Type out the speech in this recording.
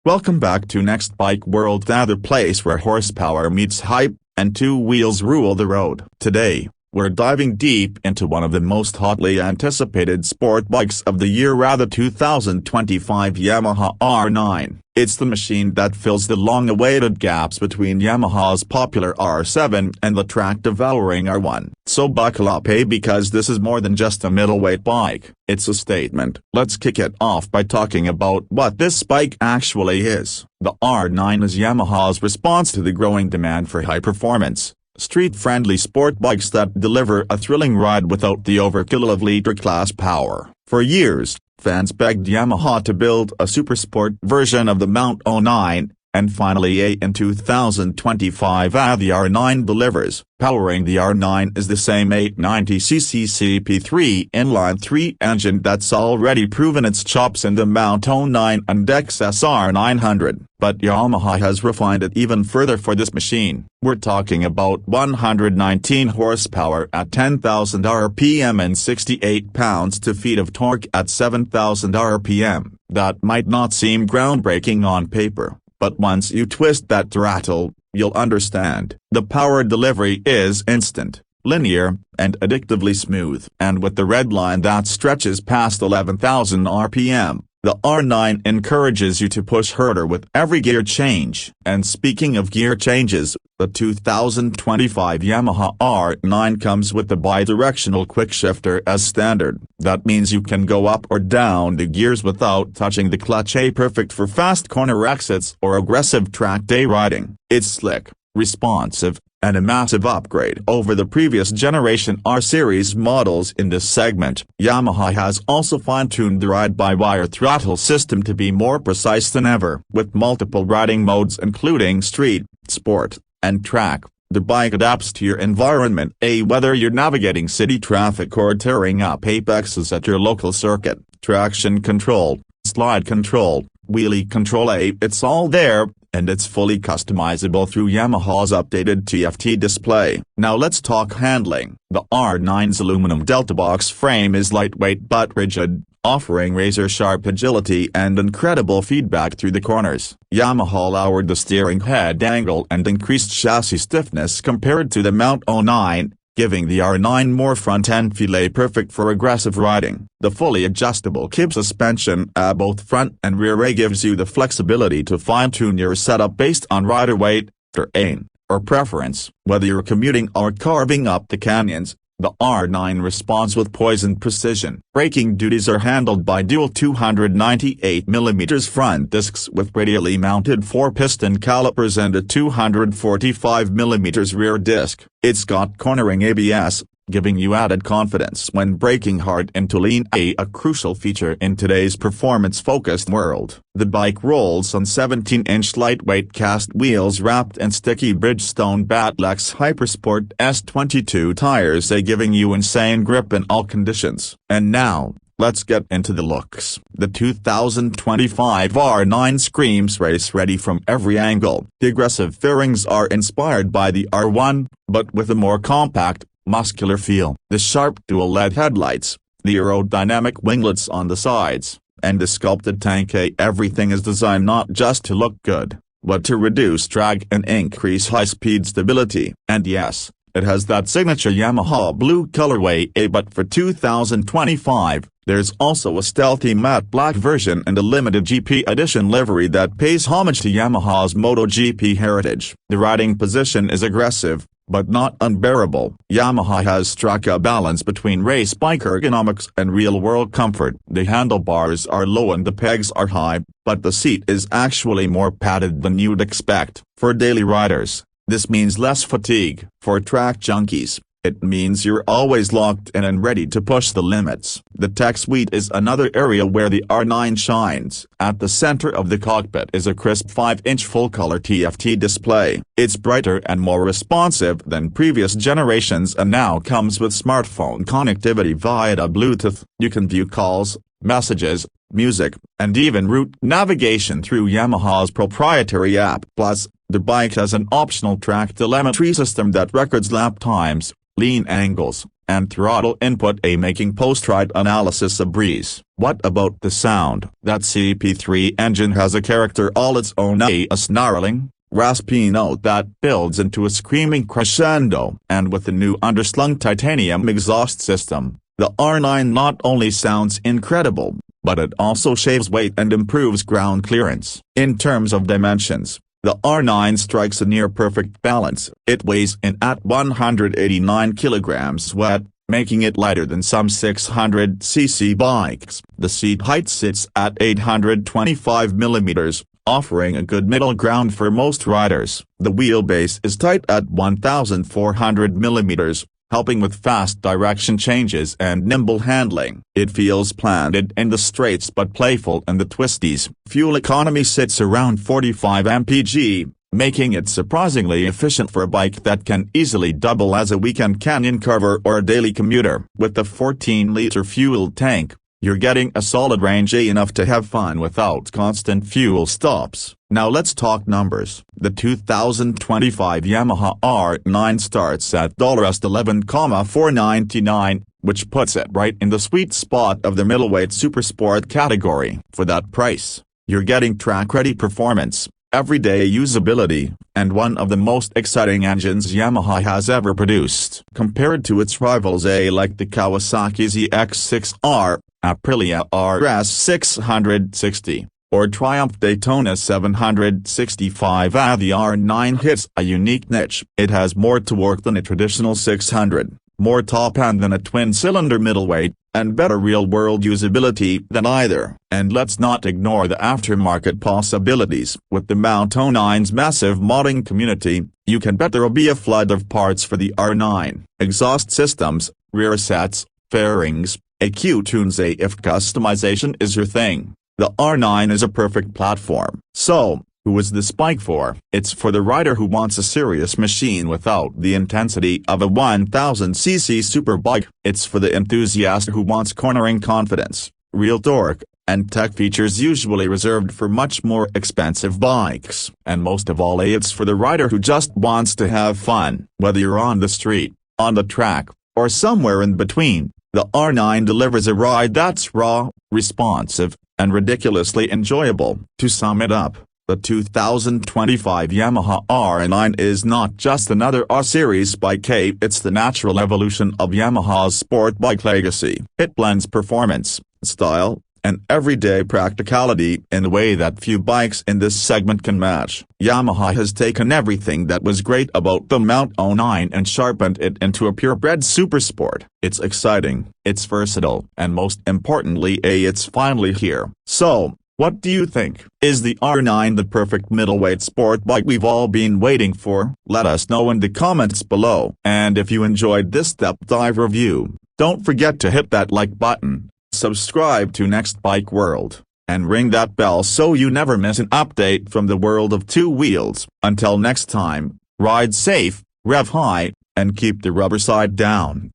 Welcome back to Next Bike World, the other place where horsepower meets hype, and two wheels rule the road. Today, we're diving deep into one of the most hotly anticipated sport bikes of the year, 2025 Yamaha R9. It's the machine that fills the long-awaited gaps between Yamaha's popular R7 and the track-devouring R1. So buckle up, because this is more than just a middleweight bike, it's a statement. Let's kick it off by talking about what this bike actually is. The R9 is Yamaha's response to the growing demand for high-performance, street-friendly sport bikes that deliver a thrilling ride without the overkill of liter-class power. For years, fans begged Yamaha to build a supersport version of the Mount 09, and finally in 2025 the R9 delivers. Powering the R9 is the same 890cc CP3 inline-3 engine that's already proven its chops in the Mount 09 and XSR 900, but Yamaha has refined it even further for this machine. We're talking about 119 horsepower at 10,000 RPM and 68 pounds-to-feet of torque at 7,000 RPM. That might not seem groundbreaking on paper, but once you twist that throttle, you'll understand. The power delivery is instant, linear, and addictively smooth. And with the red line that stretches past 11,000 RPM, the R9 encourages you to push harder with every gear change. And speaking of gear changes, the 2025 Yamaha R9 comes with the bi-directional Quickshifter as standard. That means you can go up or down the gears without touching the clutch, perfect for fast corner exits or aggressive track day riding. It's slick, responsive, and a massive upgrade over the previous generation R-Series models in this segment. Yamaha has also fine-tuned the ride-by-wire throttle system to be more precise than ever. With multiple riding modes including street, sport, and track, the bike adapts to your environment, whether you're navigating city traffic or tearing up apexes at your local circuit. Traction control, slide control, wheelie control, it's all there, and it's fully customizable through Yamaha's updated TFT display. Now let's talk handling. The R9's aluminum delta box frame is lightweight but rigid, offering razor-sharp agility and incredible feedback through the corners. Yamaha lowered the steering head angle and increased chassis stiffness compared to the Mount 09, giving the R9 more front-end feel, perfect for aggressive riding. The fully adjustable kib suspension at both front and rear gives you the flexibility to fine-tune your setup based on rider weight, terrain, or preference. Whether you're commuting or carving up the canyons, the R9 responds with poise and precision. Braking duties are handled by dual 298mm front discs with radially mounted 4-piston calipers and a 245mm rear disc. It's got cornering ABS, giving you added confidence when braking hard into lean, a crucial feature in today's performance-focused world. The bike rolls on 17-inch lightweight cast wheels wrapped in sticky Bridgestone Battlex Hypersport S22 tires, giving you insane grip in all conditions. And now, let's get into the looks. The 2025 R9 screams race ready from every angle. The aggressive fairings are inspired by the R1, but with a more compact, muscular feel. The sharp dual LED headlights, the aerodynamic winglets on the sides, and the sculpted tank, everything is designed not just to look good, but to reduce drag and increase high-speed stability. And yes, it has that signature Yamaha blue colorway, but for 2025, there's also a stealthy matte black version and a limited GP edition livery that pays homage to Yamaha's MotoGP heritage. The riding position is aggressive, but not unbearable. Yamaha has struck a balance between race bike ergonomics and real-world comfort. The handlebars are low and the pegs are high, but the seat is actually more padded than you'd expect. For daily riders, this means less fatigue. For track junkies, it means you're always locked in and ready to push the limits. The tech suite is another area where the R9 shines. At the center of the cockpit is a crisp 5-inch full-color TFT display. It's brighter and more responsive than previous generations and now comes with smartphone connectivity via Bluetooth. You can view calls, messages, music, and even route navigation through Yamaha's proprietary app. Plus, the bike has an optional track telemetry system that records lap times, lean angles, and throttle input making post-ride analysis a breeze. What about the sound? That CP3 engine has a character all its own, a snarling, raspy note that builds into a screaming crescendo. And with the new underslung titanium exhaust system, the R9 not only sounds incredible, but it also shaves weight and improves ground clearance. In terms of dimensions, the R9 strikes a near-perfect balance. It weighs in at 189 kilograms wet, making it lighter than some 600cc bikes. The seat height sits at 825 millimeters, offering a good middle ground for most riders. The wheelbase is tight at 1,400 millimeters, helping with fast direction changes and nimble handling. It feels planted in the straights but playful in the twisties. Fuel economy sits around 45 mpg, making it surprisingly efficient for a bike that can easily double as a weekend canyon carver or a daily commuter. With the 14-liter fuel tank, you're getting a solid range enough to have fun without constant fuel stops. Now let's talk numbers. The 2025 Yamaha R9 starts at $11,499, which puts it right in the sweet spot of the middleweight supersport category. For that price, you're getting track-ready performance, everyday usability, and one of the most exciting engines Yamaha has ever produced. Compared to its rivals like the Kawasaki ZX-6R, Aprilia RS 660, or Triumph Daytona 765, the R9 hits a unique niche. It has more torque than a traditional 600, more top end than a twin-cylinder middleweight, and better real-world usability than either. And let's not ignore the aftermarket possibilities. With the Mountain 9's massive modding community, you can bet there'll be a flood of parts for the R9. Exhaust systems, rear sets, fairings, EQ tunes. If customization is your thing, the R9 is a perfect platform. So, who is this bike for? It's for the rider who wants a serious machine without the intensity of a 1000cc superbike. It's for the enthusiast who wants cornering confidence, real torque, and tech features usually reserved for much more expensive bikes. And most of all, it's for the rider who just wants to have fun. Whether you're on the street, on the track, or somewhere in between, the R9 delivers a ride that's raw, responsive, and ridiculously enjoyable. To sum it up, the 2025 Yamaha R9 is not just another R-Series bike, it's the natural evolution of Yamaha's sport bike legacy. It blends performance, style, and everyday practicality in a way that few bikes in this segment can match. Yamaha has taken everything that was great about the Mountain 9 and sharpened it into a purebred supersport. It's exciting, it's versatile, and most importantly, it's finally here. So, what do you think? Is the R9 the perfect middleweight sport bike we've all been waiting for? Let us know in the comments below. And if you enjoyed this deep dive review, don't forget to hit that like button, subscribe to Next Bike World, and ring that bell so you never miss an update from the world of two wheels. Until next time, ride safe, rev high, and keep the rubber side down.